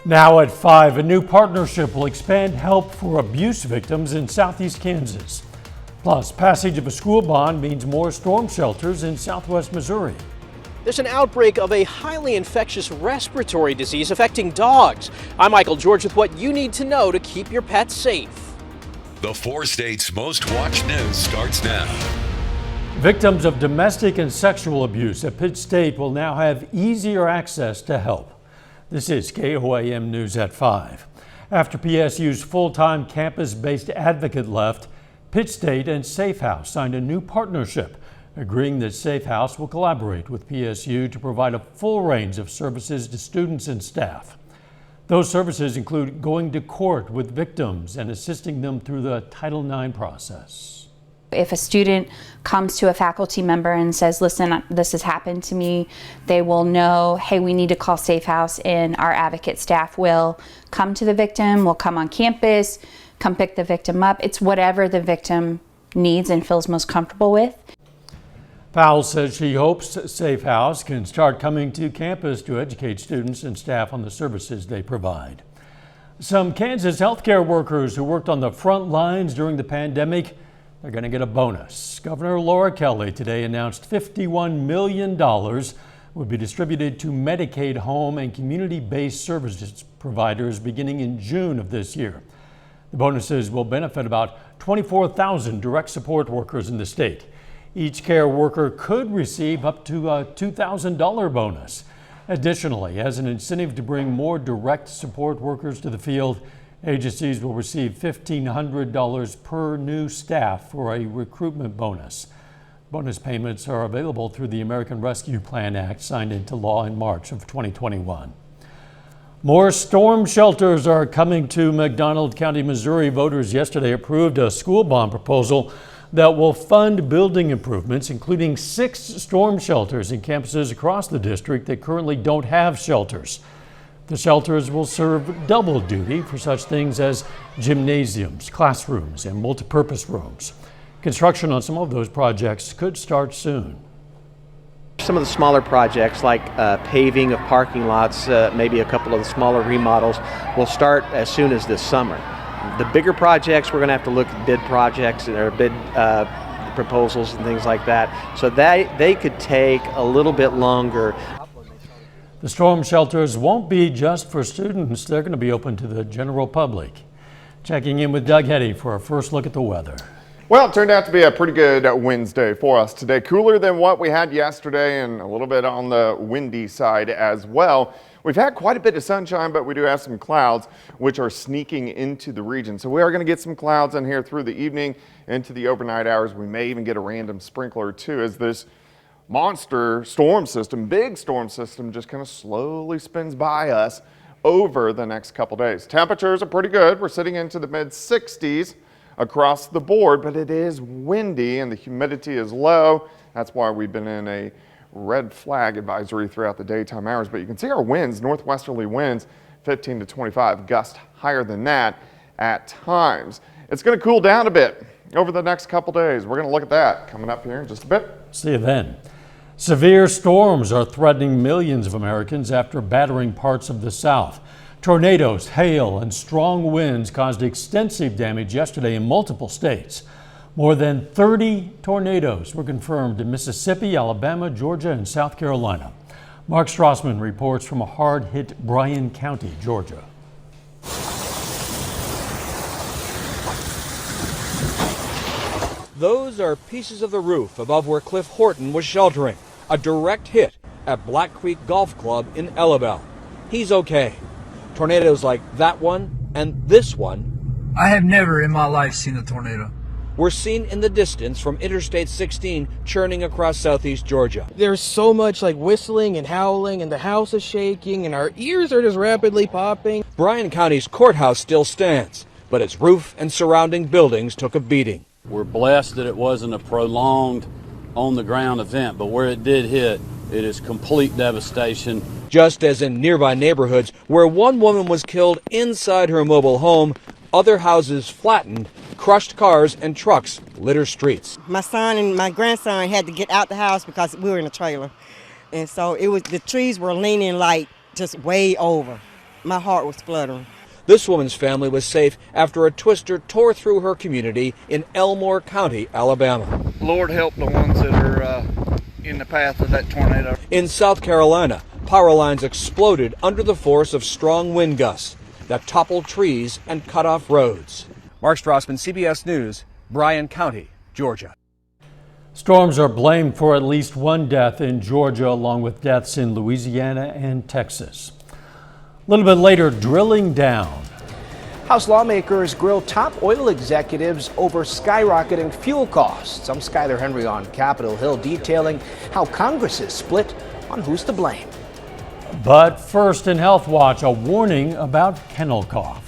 Now at 5, a new partnership will expand help for abuse victims in southeast Kansas. Plus, passage of a school bond means more storm shelters in southwest Missouri. There's an outbreak of a highly infectious respiratory disease affecting dogs. I'm Michael George with what you need to know to keep your pets safe. The 4 states' most watched news starts now. Victims of domestic and sexual abuse at Pitt State will now have easier access to help. This is KOAM News at 5. After PSU's full-time campus-based advocate left, Pitt State and Safe House signed a new partnership, agreeing that Safe House will collaborate with PSU to provide a full range of services to students and staff. Those services include going to court with victims and assisting them through the Title IX process. If a student comes to a faculty member and says, listen, this has happened to me, they will know, hey, we need to call Safe House, and our advocate staff will come to the victim, will come on campus, come pick the victim up. It's whatever the victim needs and feels most comfortable with. Powell says she hopes Safe House can start coming to campus to educate students and staff on the services they provide. Some Kansas healthcare workers who worked on the front lines during the pandemic, they're going to get a bonus. Governor Laura Kelly today announced $51 million would be distributed to Medicaid home and community-based services providers beginning in June of this year. The bonuses will benefit about 24,000 direct support workers in the state. Each care worker could receive up to a $2,000 bonus. Additionally, as an incentive to bring more direct support workers to the field, agencies will receive $1,500 per new staff for a recruitment bonus. Bonus payments are available through the American Rescue Plan Act signed into law in March of 2021. More storm shelters are coming to McDonald County, Missouri. Voters yesterday approved a school bond proposal that will fund building improvements, including 6 storm shelters in campuses across the district that currently don't have shelters. The shelters will serve double duty for such things as gymnasiums, classrooms, and multipurpose rooms. Construction on some of those projects could start soon. Some of the smaller projects like paving of parking lots, maybe a couple of the smaller remodels, will start as soon as this summer. The bigger projects, we're going to have to look at bid projects or bid proposals and things like that. So they could take a little bit longer. The storm shelters won't be just for students. They're going to be open to the general public. Checking in with Doug Heddy for a first look at the weather. Well, it turned out to be a pretty good Wednesday for us today. Cooler than what we had yesterday and a little bit on the windy side as well. We've had quite a bit of sunshine, but we do have some clouds which are sneaking into the region. So we are going to get some clouds in here through the evening into the overnight hours. We may even get a random sprinkler or two as this monster storm system, big storm system, just kind of slowly spins by us over the next couple days. Temperatures are pretty good. We're sitting into the mid 60s across the board, but it is windy and the humidity is low. That's why we've been in a red flag advisory throughout the daytime hours. But you can see our winds, northwesterly winds, 15 to 25, gusts higher than that at times. It's going to cool down a bit over the next couple days. We're going to look at that coming up here in just a bit. See you then. Severe storms are threatening millions of Americans after battering parts of the South. Tornadoes, hail, and strong winds caused extensive damage yesterday in multiple states. More than 30 tornadoes were confirmed in Mississippi, Alabama, Georgia, and South Carolina. Mark Strassman reports from a hard-hit Bryan County, Georgia. Those are pieces of the roof above where Cliff Horton was sheltering. A direct hit at Black Creek Golf Club in Ellabelle. He's okay. Tornadoes like that one and this one. I have never in my life seen a tornado. Were seen in the distance from Interstate 16 churning across southeast Georgia. There's so much like whistling and howling, and the house is shaking, and our ears are just rapidly popping. Bryan County's courthouse still stands, but its roof and surrounding buildings took a beating. We're blessed that it wasn't a prolonged on-the-ground event, but where it did hit, it is complete devastation. Just as in nearby neighborhoods where one woman was killed inside her mobile home, other houses flattened, crushed cars and trucks litter streets. My son and my grandson had to get out the house because we were in a trailer. And so the trees were leaning like just way over. my heart was fluttering. This woman's family was safe after a twister tore through her community in Elmore County, Alabama. Lord help the ones that are in the path of that tornado. In South Carolina, power lines exploded under the force of strong wind gusts that toppled trees and cut off roads. Mark Strassman, CBS News, Bryan County, Georgia. Storms are blamed for at least one death in Georgia, along with deaths in Louisiana and Texas. A little bit later, drilling down. House lawmakers grill top oil executives over skyrocketing fuel costs. I'm Skyler Henry on Capitol Hill detailing how Congress is split on who's to blame. But first in Healthwatch, a warning about kennel cough.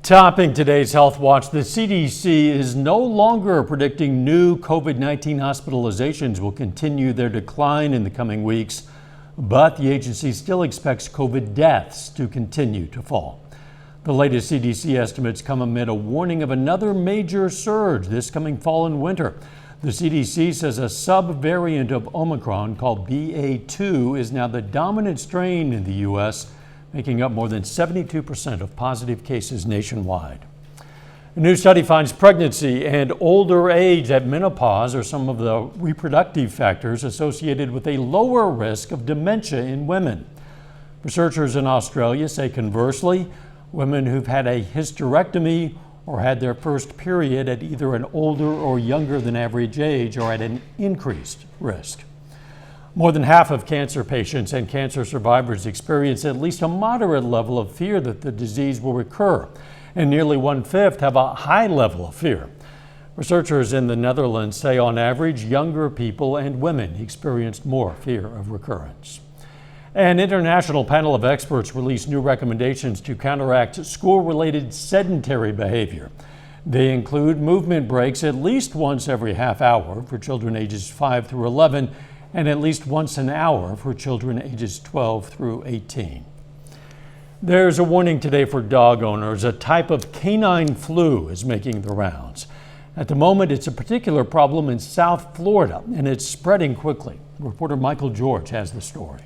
Topping today's Healthwatch, the CDC is no longer predicting new COVID-19 hospitalizations will continue their decline in the coming weeks, but the agency still expects COVID deaths to continue to fall. The latest CDC estimates come amid a warning of another major surge this coming fall and winter. The CDC says a subvariant of Omicron called BA2 is now the dominant strain in the U.S., making up more than 72% of positive cases nationwide. A new study finds pregnancy and older age at menopause are some of the reproductive factors associated with a lower risk of dementia in women. Researchers in Australia say conversely, women who've had a hysterectomy or had their first period at either an older or younger than average age are at an increased risk. More than half of cancer patients and cancer survivors experience at least a moderate level of fear that the disease will recur, and nearly 1/5 have a high level of fear. Researchers in the Netherlands say on average, younger people and women experienced more fear of recurrence. An international panel of experts released new recommendations to counteract school-related sedentary behavior. They include movement breaks at least once every half hour for children ages 5 through 11 and at least once an hour for children ages 12 through 18. There's a warning today for dog owners. A type of canine flu is making the rounds. At the moment, it's a particular problem in South Florida, and it's spreading quickly. Reporter Michael George has the story.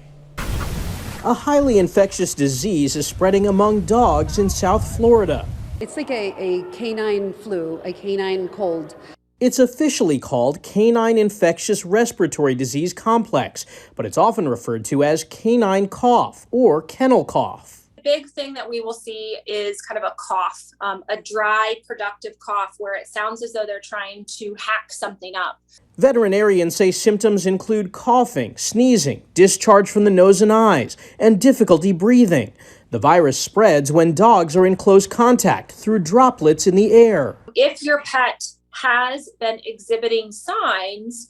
A highly infectious disease is spreading among dogs in South Florida. It's like a canine flu, a canine cold. It's officially called Canine Infectious Respiratory Disease Complex, but it's often referred to as canine cough or kennel cough. The big thing that we will see is kind of a cough, a dry, productive cough where it sounds as though they're trying to hack something up. Veterinarians say symptoms include coughing, sneezing, discharge from the nose and eyes, and difficulty breathing. The virus spreads when dogs are in close contact through droplets in the air. If your pet has been exhibiting signs,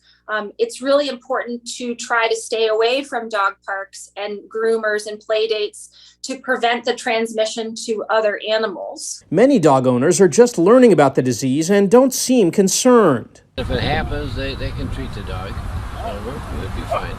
it's really important to try to stay away from dog parks and groomers and play dates to prevent the transmission to other animals. Many dog owners are just learning about the disease and don't seem concerned. If it happens, they can treat the dog. It'll be fine.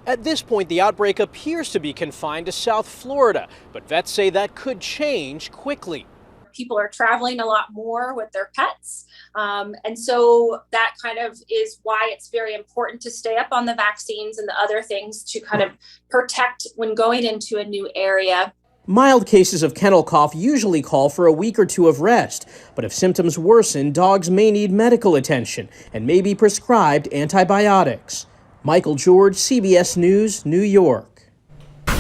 At this point, the outbreak appears to be confined to South Florida, but vets say that could change quickly. People are traveling a lot more with their pets. And so that kind of is why it's very important to stay up on the vaccines and the other things to kind of protect when going into a new area. Mild cases of kennel cough usually call for a week or two of rest, but if symptoms worsen, dogs may need medical attention and may be prescribed antibiotics. Michael George, CBS News, New York.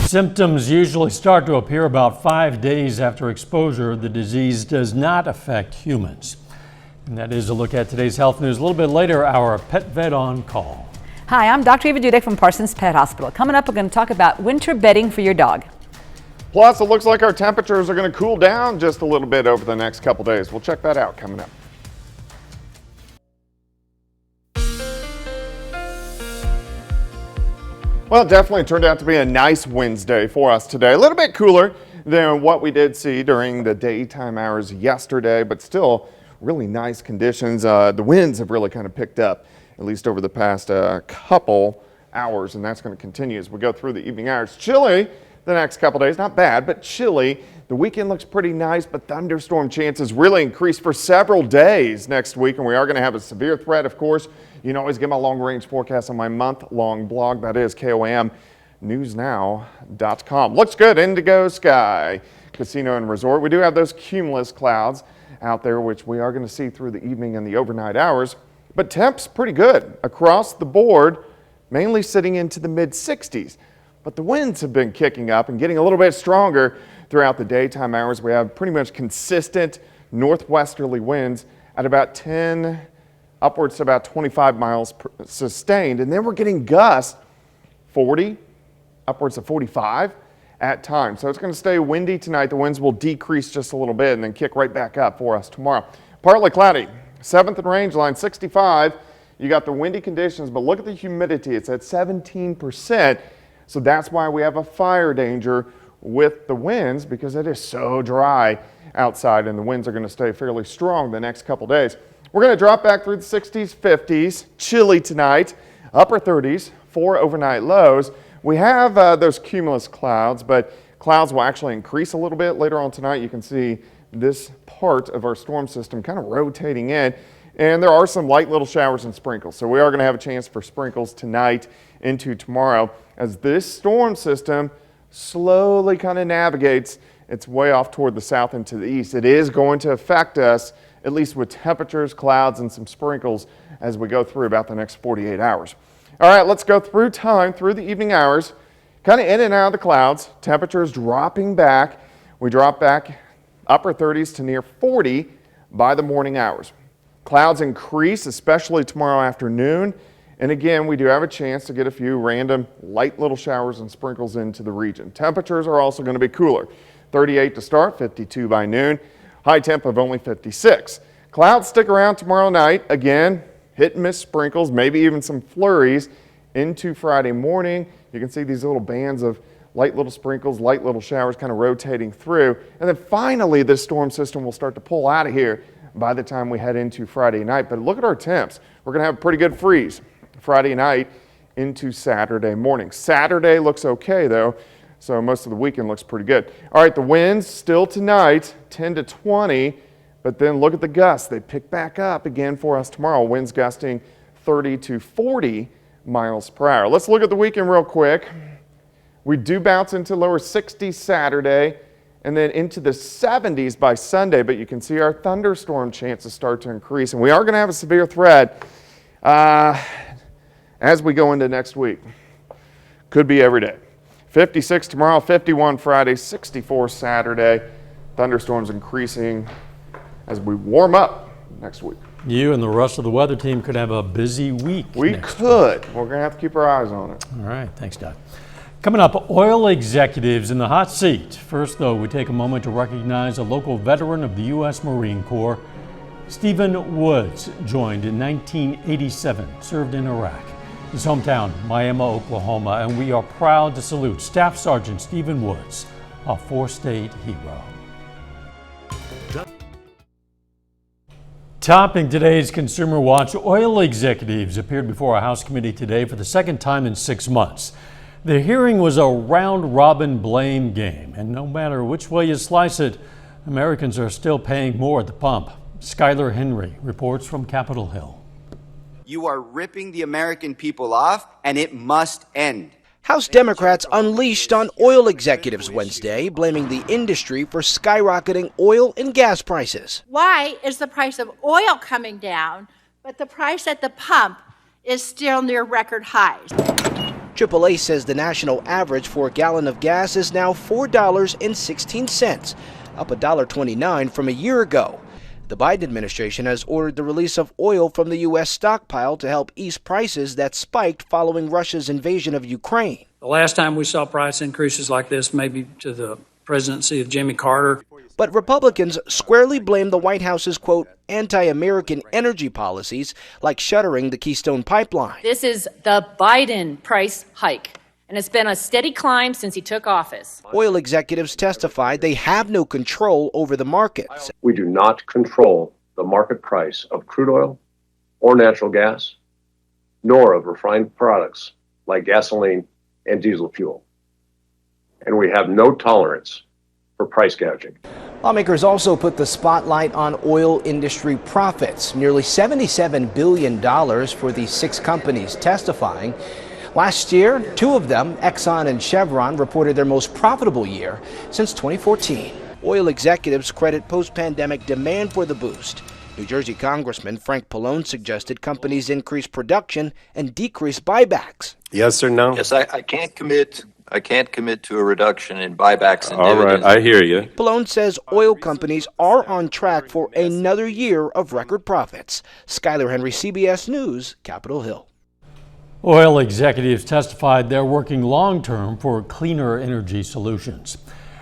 Symptoms usually start to appear about 5 days after exposure. The disease does not affect humans. And that is a look at today's health news. A little bit later, our pet vet on call. Hi, I'm Dr. Eva Dudek from Parsons Pet Hospital. Coming up, we're going to talk about winter bedding for your dog. Plus, it looks like our temperatures are going to cool down just a little bit over the next couple days. We'll check that out coming up. Well, it definitely turned out to be a nice Wednesday for us today. A little bit cooler than what we did see during the daytime hours yesterday, but still really nice conditions. The winds have really kind of picked up, at least over the past couple hours, and that's going to continue as we go through the evening hours. Chilly the next couple days, not bad, but chilly. The weekend looks pretty nice, but thunderstorm chances really increase for several days next week, and we are going to have a severe threat, of course. You can always get my long-range forecast on my month-long blog. That is KOAM. newsnow.com. Looks good. Indigo Sky Casino and Resort. We do have those cumulus clouds out there, which we are going to see through the evening and the overnight hours. But temps pretty good across the board, mainly sitting into the mid-60s. But the winds have been kicking up and getting a little bit stronger throughout the daytime hours. We have pretty much consistent northwesterly winds at about 10, upwards to about 25 miles sustained. And then we're getting gusts 40, upwards of 45 at times. So it's going to stay windy tonight. The winds will decrease just a little bit and then kick right back up for us tomorrow. Partly cloudy. 7th and range line 65. You got the windy conditions, but look at the humidity. It's at 17%. So that's why we have a fire danger with the winds, because it is so dry outside and the winds are going to stay fairly strong the next couple days. We're going to drop back through the 60s, 50s, chilly tonight, upper 30s, 4 overnight lows. We have those cumulus clouds, but clouds will actually increase a little bit later on tonight. You can see this part of our storm system kind of rotating in, and there are some light little showers and sprinkles. So we are going to have a chance for sprinkles tonight into tomorrow as this storm system slowly kind of navigates its way off toward the south and to the east. It is going to affect us, at least with temperatures, clouds, and some sprinkles as we go through about the next 48 hours. All right, let's go through time, through the evening hours, kind of in and out of the clouds. Temperatures dropping back. We drop back upper 30s to near 40 by the morning hours. Clouds increase, especially tomorrow afternoon. And again, we do have a chance to get a few random light little showers and sprinkles into the region. Temperatures are also going to be cooler. 38 to start, 52 by noon. High temp of only 56. Clouds stick around tomorrow night. Again, hit and miss sprinkles, maybe even some flurries into Friday morning. You can see these little bands of light little sprinkles, light little showers kind of rotating through. And then finally, this storm system will start to pull out of here by the time we head into Friday night. But look at our temps. We're going to have a pretty good freeze Friday night into Saturday morning. Saturday looks okay though, so most of the weekend looks pretty good. All right, the winds still tonight, 10 to 20, but then look at the gusts. They pick back up again for us tomorrow. Winds gusting 30 to 40 miles per hour. Let's look at the weekend real quick. We do bounce into lower 60s Saturday and then into the 70s by Sunday, but you can see our thunderstorm chances start to increase, and we are going to have a severe threat as we go into next week. Could be every day. 56 tomorrow, 51 Friday, 64 Saturday. Thunderstorms increasing as we warm up next week. You and the rest of the weather team could have a busy week. We could. We're going to have to keep our eyes on it. All right. Thanks, Doug. Coming up, oil executives in the hot seat. First, though, we take a moment to recognize a local veteran of the U.S. Marine Corps. Stephen Woods joined in 1987, served in Iraq. His hometown, Miami, Oklahoma, and we are proud to salute Staff Sergeant Stephen Woods, a four-state hero. Topping today's Consumer Watch, oil executives appeared before a House committee today for the second time in 6 months. The hearing was a round-robin blame game, and no matter which way you slice it, Americans are still paying more at the pump. Skylar Henry reports from Capitol Hill. You are ripping the American people off, and it must end. House Democrats unleashed on oil executives Wednesday, blaming the industry for skyrocketing oil and gas prices. Why is the price of oil coming down, but the price at the pump is still near record highs? AAA says the national average for a gallon of gas is now $4.16, up $1.29 from a year ago. The Biden administration has ordered the release of oil from the U.S. stockpile to help ease prices that spiked following Russia's invasion of Ukraine. The last time we saw price increases like this, maybe to the presidency of Jimmy Carter. But Republicans squarely blame the White House's, quote, anti-American energy policies, like shuttering the Keystone Pipeline. This is the Biden price hike, and it's been a steady climb since he took office. Oil executives testified they have no control over the markets. We do not control the market price of crude oil or natural gas, nor of refined products like gasoline and diesel fuel. And we have no tolerance for price gouging. Lawmakers also put the spotlight on oil industry profits, nearly $77 billion for the 6 companies testifying. Last year, two of them, Exxon and Chevron, reported their most profitable year since 2014. Oil executives credit post-pandemic demand for the boost. New Jersey Congressman Frank Pallone suggested companies increase production and decrease buybacks. Yes or no? Yes, I can't commit. I can't commit to a reduction in buybacks and All dividends. right, I hear you. Pallone says oil companies are on track for another year of record profits. Skyler Henry, CBS News, Capitol Hill. Oil executives testified they're working long-term for cleaner energy solutions.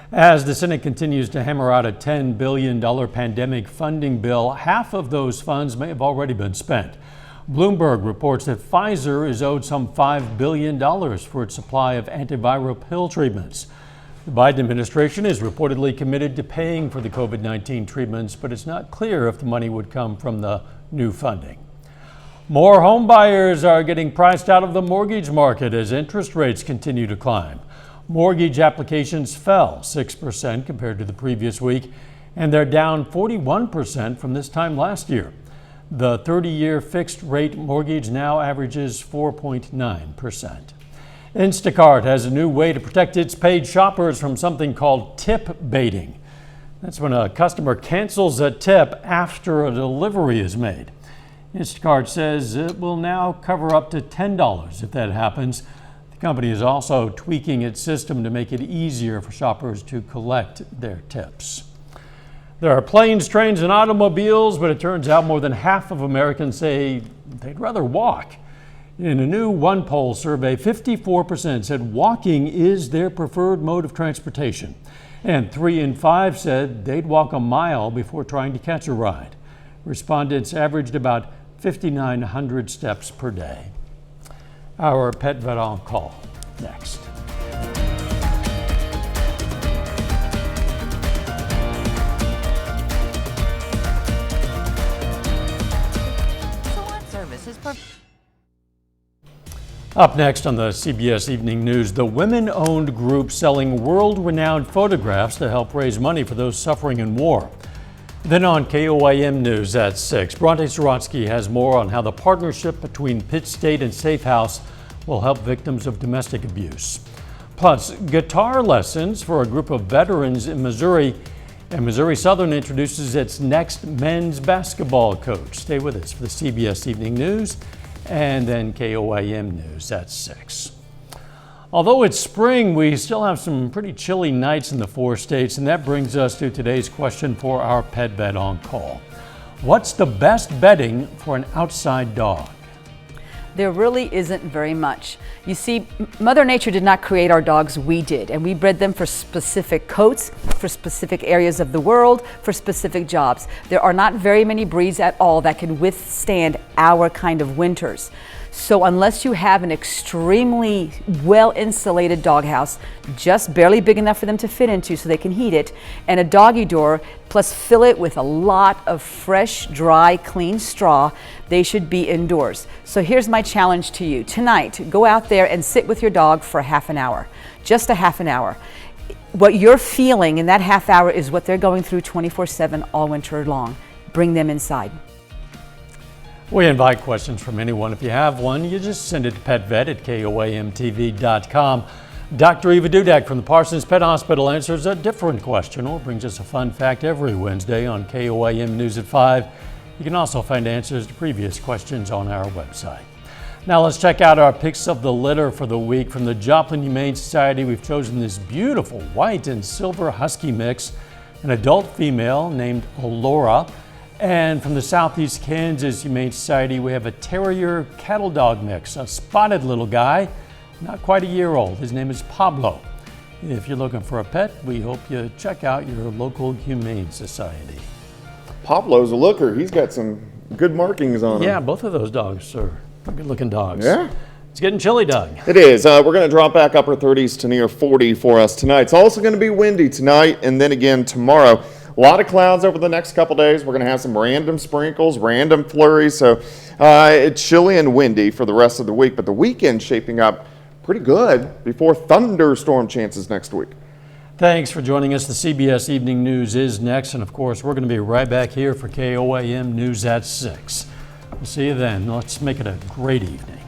As the Senate continues to hammer out a $10 billion pandemic funding bill, half of those funds may have already been spent. Bloomberg reports that Pfizer is owed some $5 billion for its supply of antiviral pill treatments. The Biden administration is reportedly committed to paying for the COVID-19 treatments, but it's not clear if the money would come from the new funding. More home buyers are getting priced out of the mortgage market as interest rates continue to climb. Mortgage applications fell 6% compared to the previous week, and they're down 41% from this time last year. The 30-year fixed-rate mortgage now averages 4.9%. Instacart has a new way to protect its paid shoppers from something called tip baiting. That's when a customer cancels a tip after a delivery is made. Instacart says it will now cover up to $10 if that happens. The company is also tweaking its system to make it easier for shoppers to collect their tips. There are planes, trains, and automobiles, but it turns out more than half of Americans say they'd rather walk. In a new OnePoll survey, 54% said walking is their preferred mode of transportation, and 3 in 5 said they'd walk a mile before trying to catch a ride. Respondents averaged about 5,900 steps per day. Our Pet Vet on Call next. Up next on the CBS Evening News, the women-owned group selling world-renowned photographs to help raise money for those suffering in war. Then on KOIM News at 6, Bronte Sorotsky has more on how the partnership between Pitt State and Safe House will help victims of domestic abuse. Plus, guitar lessons for a group of veterans in Missouri, and Missouri Southern introduces its next men's basketball coach. Stay with us for the CBS Evening News and then KOIM News at 6. Although it's spring, we still have some pretty chilly nights in the 4 states, and that brings us to today's question for our Pet Vet on Call. What's the best bedding for an outside dog? There really isn't very much. You see, Mother Nature did not create our dogs, we did, and we bred them for specific coats, for specific areas of the world, for specific jobs. There are not very many breeds at all that can withstand our kind of winters. So unless you have an extremely well-insulated doghouse, just barely big enough for them to fit into so they can heat it, and a doggy door, plus fill it with a lot of fresh, dry, clean straw, they should be indoors. So here's my challenge to you. Tonight, go out there and sit with your dog for half an hour, just a half an hour. What you're feeling in that half hour is what they're going through 24/7 all winter long. Bring them inside. We invite questions from anyone. If you have one, you just send it to petvet@koamtv.com. Dr. Eva Dudek from the Parsons Pet Hospital answers a different question or brings us a fun fact every Wednesday on KOAM News at 5. You can also find answers to previous questions on our website. Now let's check out our picks of the litter for the week. From the Joplin Humane Society, we've chosen this beautiful white and silver husky mix, an adult female named Allura. And from the Southeast Kansas Humane Society, we have a terrier cattle dog mix, a spotted little guy, not quite a year old. His name is Pablo. If you're looking for a pet, we hope you check out your local Humane Society. Pablo's a looker. He's got some good markings on him. Yeah, both of those dogs are good looking dogs. Yeah. It's getting chilly, Doug. It is. We're going to drop back upper 30s to near 40 for us tonight. It's also going to be windy tonight and then again tomorrow. A lot of clouds over the next couple days. We're going to have some random sprinkles, random flurries. So it's chilly and windy for the rest of the week, but the weekend's shaping up pretty good before thunderstorm chances next week. Thanks for joining us. The CBS Evening News is next, and of course, we're going to be right back here for KOAM News at 6. We'll see you then. Let's make it a great evening.